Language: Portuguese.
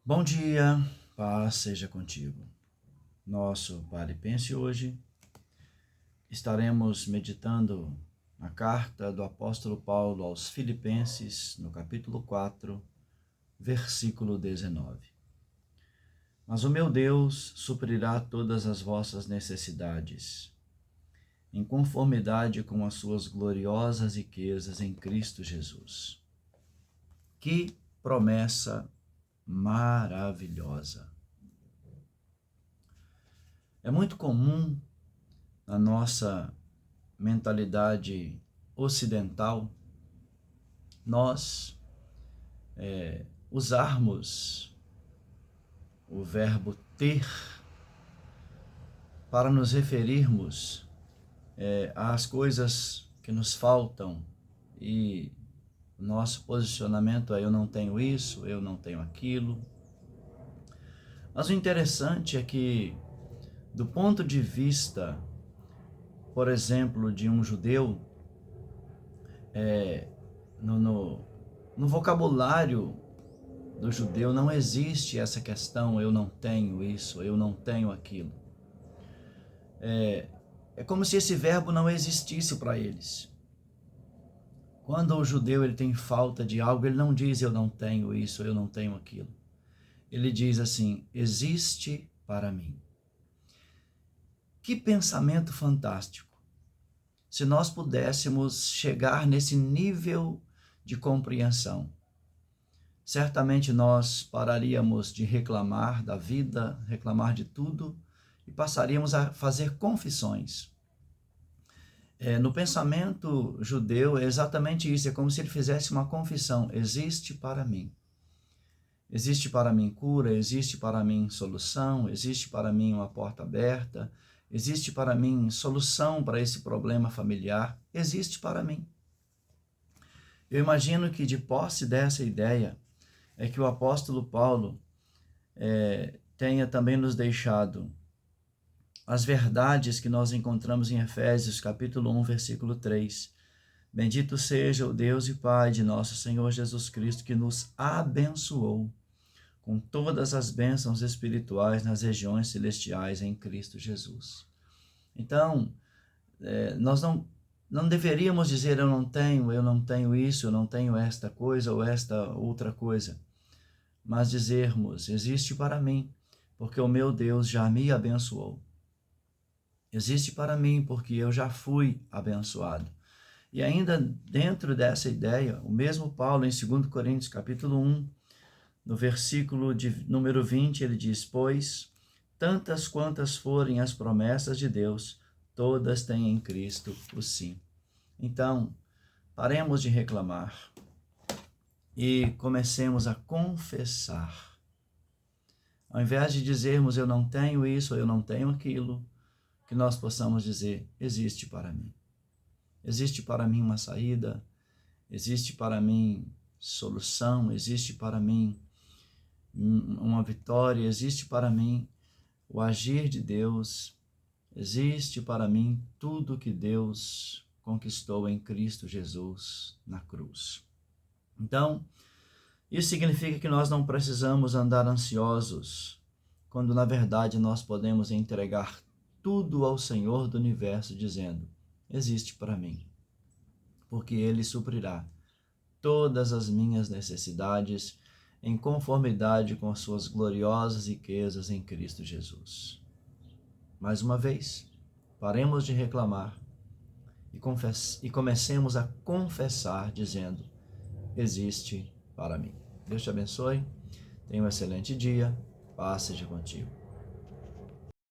Bom dia, paz seja contigo. Nosso Pare e Pense hoje estaremos meditando na carta do apóstolo Paulo aos Filipenses, no capítulo 4, versículo 19. Mas o meu Deus suprirá todas as vossas necessidades, em conformidade com as suas gloriosas riquezas em Cristo Jesus. Que promessa maravilhosa! É muito comum na nossa mentalidade ocidental nós usarmos o verbo ter para nos referirmos às coisas que nos faltam, e o nosso posicionamento é: eu não tenho isso, eu não tenho aquilo. Mas o interessante é que, do ponto de vista, por exemplo, de um judeu, no vocabulário do judeu não existe essa questão: eu não tenho isso, eu não tenho aquilo. É como se esse verbo não existisse para eles. Quando o judeu ele tem falta de algo, ele não diz: eu não tenho isso, eu não tenho aquilo. Ele diz assim: existe para mim. Que pensamento fantástico! Se nós pudéssemos chegar nesse nível de compreensão, certamente nós pararíamos de reclamar da vida, reclamar de tudo, e passaríamos a fazer confissões. No pensamento judeu é exatamente isso, é como se ele fizesse uma confissão: existe para mim. Existe para mim cura, existe para mim solução, existe para mim uma porta aberta, existe para mim solução para esse problema familiar, existe para mim. Eu imagino que, de posse dessa ideia, é que o apóstolo Paulo tenha também nos deixado as verdades que nós encontramos em Efésios capítulo 1, versículo 3. Bendito seja o Deus e Pai de nosso Senhor Jesus Cristo, que nos abençoou com todas as bênçãos espirituais nas regiões celestiais em Cristo Jesus. Então, nós não deveríamos dizer: eu não tenho isso, eu não tenho esta coisa ou esta outra coisa, mas dizermos: existe para mim, porque o meu Deus já me abençoou. Existe para mim, porque eu já fui abençoado. E ainda dentro dessa ideia, o mesmo Paulo, em 2 Coríntios capítulo 1, no versículo de número 20, ele diz: pois, tantas quantas forem as promessas de Deus, todas têm em Cristo o sim. Então, paremos de reclamar e comecemos a confessar. Ao invés de dizermos: eu não tenho isso, eu não tenho aquilo, que nós possamos dizer: existe para mim. Existe para mim uma saída, existe para mim solução, existe para mim uma vitória, existe para mim o agir de Deus, existe para mim tudo que Deus conquistou em Cristo Jesus na cruz. Então, isso significa que nós não precisamos andar ansiosos, quando na verdade nós podemos entregar tudo ao Senhor do universo, dizendo: existe para mim, porque Ele suprirá todas as minhas necessidades em conformidade com as suas gloriosas riquezas em Cristo Jesus. Mais uma vez, paremos de reclamar e comecemos a confessar, dizendo: existe para mim. Deus te abençoe, tenha um excelente dia, paz seja contigo.